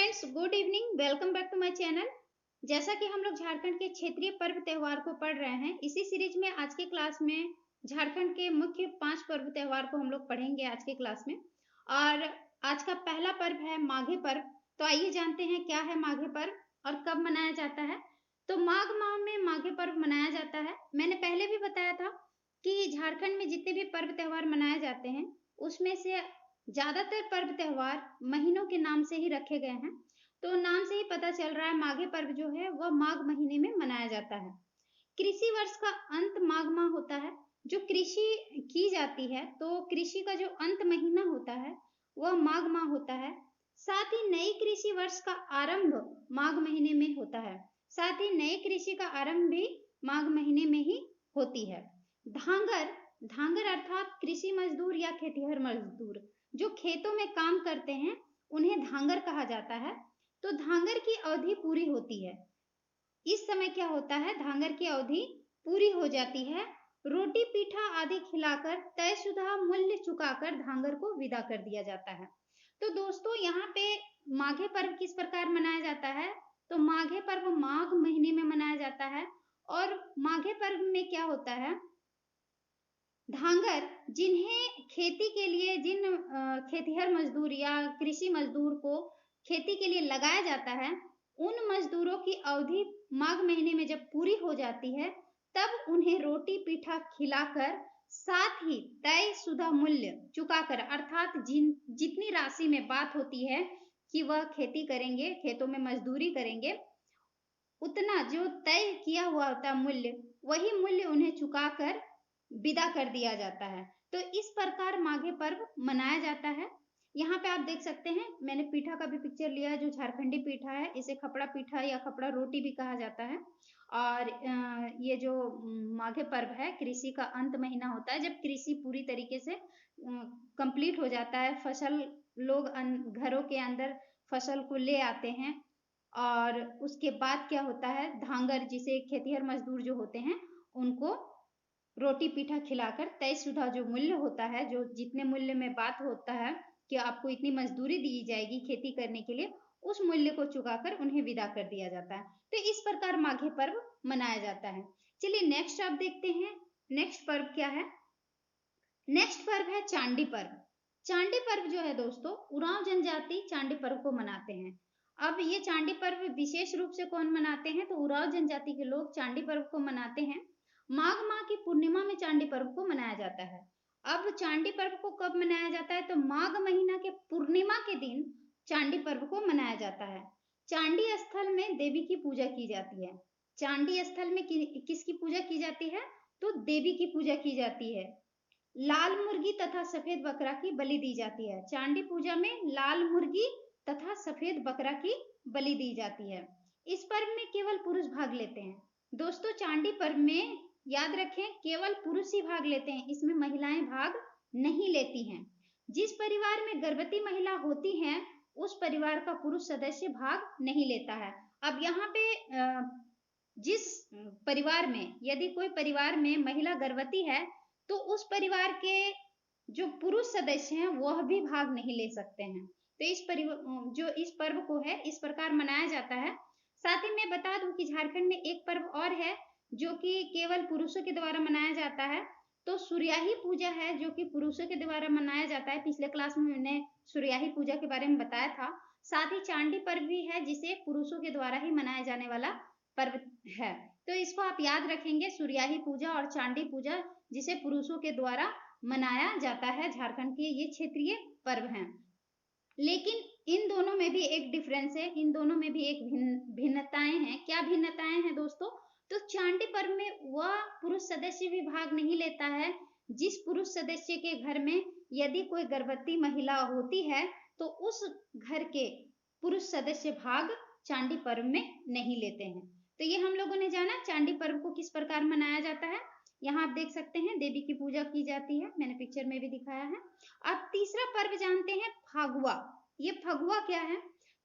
Friends, good evening. Welcome back to my channel. जैसा कि हम लोग झारखंड के क्षेत्रीय पर्व त्योहार को पढ़ रहे हैं, इसी सीरीज में आज के क्लास में झारखंड के मुख्य 5 पर्व त्योहार को हम लोग पढ़ेंगे आज के क्लास में। और आज का पहला पर्व है माघे पर्व। तो आइए जानते हैं क्या है माघे पर्व और कब मनाया जाता है। तो माघ माह में माघे पर्व मनाया जाता है। मैंने पहले भी बताया था कि झारखंड में जितने भी पर्व त्योहार मनाए जाते हैं उसमें से ज्यादातर पर्व त्योहार महीनों के नाम से ही रखे गए हैं। तो नाम से ही पता चल रहा है माघे पर्व जो है वह माघ महीने में मनाया जाता है। कृषि वर्ष का अंत माघ माह होता है। जो कृषि की जाती है तो कृषि का जो अंत महीना होता है वह माघ माह होता है। साथ ही नई कृषि वर्ष का आरंभ माघ महीने में होता है। साथ ही नए कृषि का आरंभ भी माघ महीने में ही होती है। धांगर धांगर अर्थात कृषि मजदूर या खेतिहर मजदूर जो खेतों में काम करते हैं उन्हें धांगर कहा जाता है। तो धांगर की अवधि पूरी होती है। इस समय क्या होता है, धांगर की अवधि पूरी हो जाती है। रोटी पीठा आदि खिलाकर तयशुदा मूल्य चुकाकर धांगर को विदा कर दिया जाता है। तो दोस्तों यहाँ पे माघे पर्व किस प्रकार मनाया जाता है, तो माघे पर्व माघ महीने में मनाया जाता है। और माघे पर्व में क्या होता है, धांगर जिन्हें खेती के लिए जिन खेतिहर मजदूर या कृषि मजदूर को खेती के लिए लगाया जाता है उन मजदूरों की अवधि माघ महीने में जब पूरी हो जाती है तब उन्हें रोटी पीठा खिलाकर साथ ही तय शुदा मूल्य चुकाकर अर्थात जितनी राशि में बात होती है कि वह खेती करेंगे, खेतों में मजदूरी करेंगे, उतना जो तय किया हुआ होता है मूल्य, वही मूल्य उन्हें चुकाकर विदा कर दिया जाता है। तो इस प्रकार माघे पर्व मनाया जाता है। यहाँ पे आप देख सकते हैं मैंने पीठा का भी पिक्चर लिया है जो झारखंडी पीठा है। इसे खपड़ा पीठा या खपड़ा रोटी भी कहा जाता है। और ये जो माघे पर्व है कृषि का अंत महीना होता है जब कृषि पूरी तरीके से कंप्लीट हो जाता है। फसल लोग घरों के अंदर फसल को ले आते हैं और उसके बाद क्या होता है, धांगर जिसे खेतिहर मजदूर जो होते हैं उनको रोटी पीठा खिलाकर तयशुदा जो मूल्य होता है, जो जितने मूल्य में बात होता है कि आपको इतनी मजदूरी दी जाएगी खेती करने के लिए, उस मूल्य को चुकाकर उन्हें विदा कर दिया जाता है। तो इस प्रकार माघे पर्व मनाया जाता है। चलिए नेक्स्ट आप देखते हैं नेक्स्ट पर्व क्या है। नेक्स्ट पर्व है चांडी पर्व। चांडी पर्व जो है दोस्तों, उरांव जनजाति चांडी पर्व को मनाते हैं। अब ये चांडी पर्व विशेष रूप से कौन मनाते हैं, तो उरांव जनजाति के लोग चांडी पर्व को मनाते हैं। माघ माह की पूर्णिमा में चांडी पर्व को मनाया जाता है। अब चांडी पर्व को कब मनाया जाता है, तो माघ महीना के पूर्णिमा के दिन चांडी पर्व को मनाया जाता है। चांडी स्थल में देवी की पूजा की जाती है। चांडी स्थल में किसकी पूजा की जाती है, तो देवी की पूजा की जाती है। लाल मुर्गी तथा सफेद बकरा की बलि दी जाती है। चांडी पूजा में लाल मुर्गी तथा सफेद बकरा की बलि दी जाती है। इस पर्व में केवल पुरुष भाग लेते हैं। दोस्तों चांडी पर्व में याद रखें केवल पुरुष ही भाग लेते हैं, इसमें महिलाएं भाग नहीं लेती हैं। जिस परिवार में गर्भवती महिला होती है उस परिवार का पुरुष सदस्य भाग नहीं लेता है। अब यहाँ पे जिस परिवार में यदि कोई परिवार में महिला गर्भवती है तो उस परिवार के जो पुरुष सदस्य हैं वह भी भाग नहीं ले सकते हैं। तो इस पर्व को है इस प्रकार मनाया जाता है। साथ ही मैं बता दूं कि झारखंड में एक पर्व और है जो कि केवल पुरुषों के द्वारा मनाया जाता है, तो सूर्याही पूजा है जो कि पुरुषों के द्वारा मनाया जाता है। पिछले क्लास में मैंने सूर्याही पूजा के बारे में बताया था। साथ ही चांडी पर्व भी है जिसे पुरुषों के द्वारा ही मनाया जाने वाला पर्व है। तो इसको आप याद रखेंगे, सूर्याही पूजा और चांडी पूजा जिसे पुरुषों के द्वारा मनाया जाता है। झारखंड के ये क्षेत्रीय पर्व हैं। लेकिन इन दोनों में भी एक डिफरेंस है, इन दोनों में भी एक भिन्नताएं हैं। क्या भिन्नताएं हैं दोस्तों, तो चांडी पर्व में वह पुरुष सदस्य भी भाग नहीं लेता है जिस पुरुष सदस्य के घर में यदि कोई गर्भवती महिला होती है तो उस घर के पुरुष सदस्य भाग चांडी पर्व में नहीं लेते हैं। तो ये हम लोगों ने जाना चांडी पर्व को किस प्रकार मनाया जाता है। यहाँ आप देख सकते हैं देवी की पूजा की जाती है, मैंने पिक्चर में भी दिखाया है। अब तीसरा पर्व जानते हैं फगुआ। ये फगुआ क्या है,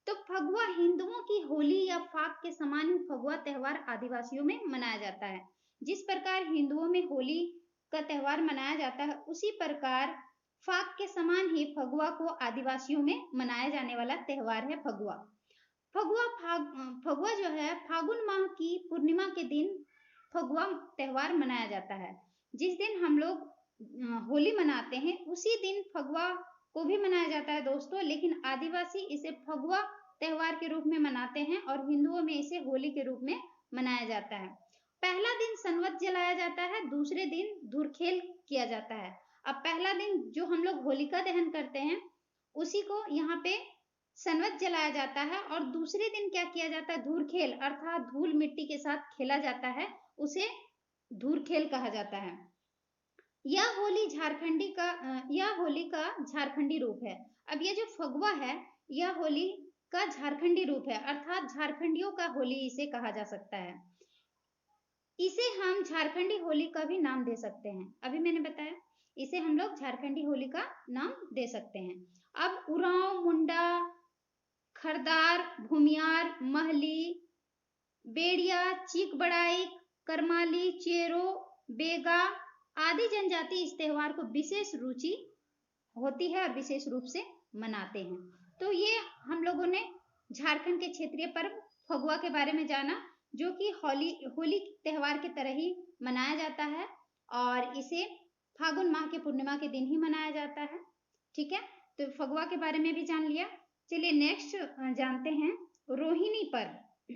तो फगुआ हिंदुओं की होली या फाग के समान ही फगुआ त्योहार आदिवासियों में मनाया जाता है। जिस प्रकार हिंदुओं में होली का त्योहार मनाया जाता है उसी प्रकार फाग के समान ही फगुआ को आदिवासियों में मनाया जाने वाला त्योहार है फगुआ। फगुआ जो है फागुन माह की पूर्णिमा के दिन फगुआ त्योहार मनाया जाता है। जिस दिन हम लोग होली मनाते हैं उसी दिन फगुआ को भी मनाया जाता है दोस्तों, लेकिन आदिवासी इसे फगुआ त्योहार के रूप में मनाते हैं और हिंदुओं में इसे होली के रूप में मनाया जाता है। पहला दिन संवत जलाया जाता है, दूसरे दिन धुरखेल किया जाता है। अब पहला दिन जो हम लोग होलिका दहन करते हैं उसी को यहाँ पे संवत जलाया जाता है और दूसरे दिन क्या किया जाता है, धूरखेल अर्थात धूल मिट्टी के साथ खेला जाता है, उसे धूरखेल कहा जाता है। यह होली का झारखंडी रूप है। अब ये जो फगुआ है यह होली का झारखंडी रूप है, अर्थात झारखंडियों का होली इसे कहा जा सकता है। इसे हम झारखंडी होली का भी नाम दे सकते हैं। अभी मैंने बताया इसे हम लोग झारखंडी होली का नाम दे सकते हैं। अब उरांव, मुंडा, खरदार, भूमियार, महली, बेड़िया, चीक बड़ाई, करमाली, चेरो, बेगा आदि जनजाति इस त्योहार को विशेष रुचि होती है और विशेष रूप से मनाते हैं। तो ये हम लोगों ने झारखंड के क्षेत्रीय पर्व फगुआ के बारे में जाना, जो कि होली त्योहार की तरह ही मनाया जाता है और इसे फागुन माह के पूर्णिमा के दिन ही मनाया जाता है। ठीक है, तो फगुआ के बारे में भी जान लिया। चलिए नेक्स्ट जानते हैं रोहिणी पर्व।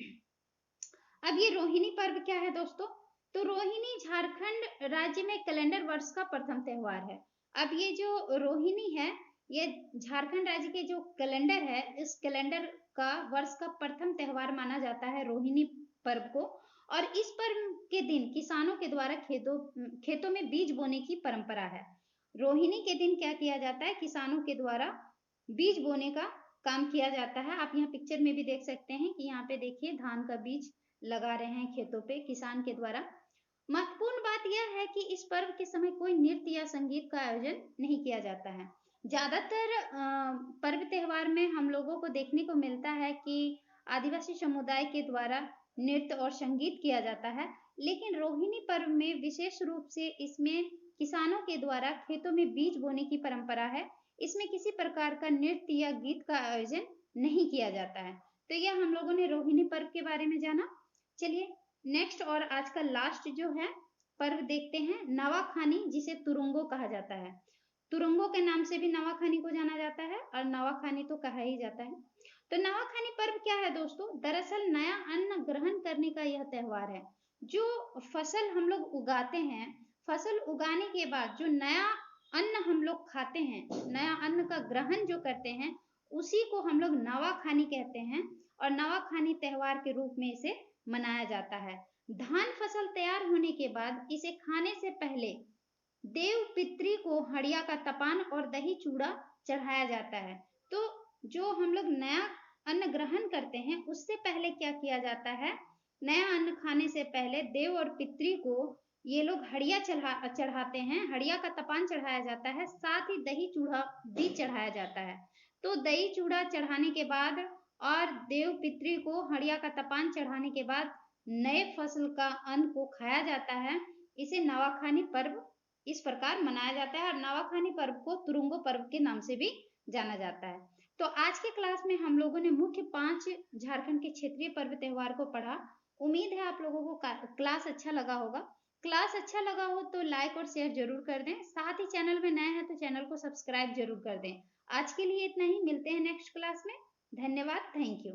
अब ये रोहिणी पर्व क्या है दोस्तों? तो रोहिणी झारखंड राज्य में कैलेंडर वर्ष का प्रथम त्योहार है। अब ये जो रोहिणी है ये झारखंड राज्य के जो कैलेंडर है इस कैलेंडर का वर्ष का प्रथम त्योहार माना जाता है रोहिणी पर्व को। और इस पर्व के दिन किसानों के द्वारा खेतों में बीज बोने की परंपरा है। रोहिणी के दिन क्या किया जाता है, किसानों के द्वारा बीज बोने का काम किया जाता है। आप यहाँ पिक्चर में भी देख सकते हैं कि यहाँ पे देखिए धान का बीज लगा रहे हैं खेतों पे किसान के द्वारा। महत्वपूर्ण बात यह है कि इस पर्व के समय कोई नृत्य या संगीत का आयोजन नहीं किया जाता है। ज्यादातर पर्व त्योहार में हम लोगों को देखने को मिलता है कि आदिवासी समुदाय के द्वारा नृत्य और संगीत किया जाता है, लेकिन रोहिणी पर्व में विशेष रूप से इसमें किसानों के द्वारा खेतों में बीज बोने की परंपरा है। इसमें किसी प्रकार का नृत्य या गीत का आयोजन नहीं किया जाता है। तो यह हम लोगों ने रोहिणी पर्व के बारे में जाना। चलिए नेक्स्ट और आज का लास्ट जो है पर्व देखते हैं, नवाखानी, जिसे तुरुंगो कहा जाता है। तुरुंगो के नाम से भी नवाखानी को जाना जाता है और नवाखानी तो कहा ही जाता है। तो नवाखानी पर्व क्या है दोस्तों? दरअसल नया अन्न ग्रहण करने का यह त्योहार है। जो फसल हम लोग उगाते हैं, फसल उगाने के बाद जो नया अन्न हम लोग खाते हैं, नया अन्न का ग्रहण जो करते हैं, उसी को हम लोग नवाखानी कहते हैं और नवाखानी त्योहार के रूप में इसे मनाया जाता है। धान फसल तैयार होने के बाद इसे खाने से पहले देव पितृ को हड़िया का तपान और दही चूड़ा चढ़ाया जाता है। तो जो हम लोग नया अन्न ग्रहण करते हैं उससे पहले क्या किया जाता है, नया अन्न खाने से पहले देव और पितृ को ये लोग हड़िया चढ़ाते हैं, हड़िया का तपान चढ़ाया जाता है, साथ ही दही चूड़ा भी चढ़ाया जाता है। तो दही चूड़ा चढ़ाने के बाद और देव पितृ को हड़िया का तपान चढ़ाने के बाद नए फसल का अन्न को खाया जाता है। इसे नवाखानी पर्व इस प्रकार मनाया जाता है और नवाखानी पर्व को तुरुंगो पर्व के नाम से भी जाना जाता है। तो आज के क्लास में हम लोगों ने मुख्य 5 झारखंड के क्षेत्रीय पर्व त्योहार को पढ़ा। उम्मीद है आप लोगों को क्लास अच्छा लगा होगा। क्लास अच्छा लगा हो तो लाइक और शेयर जरूर कर दें, साथ ही चैनल में नए हैं तो चैनल को सब्सक्राइब जरूर कर दें। आज के लिए इतना ही, मिलते हैं नेक्स्ट क्लास में। धन्यवाद, थैंक यू।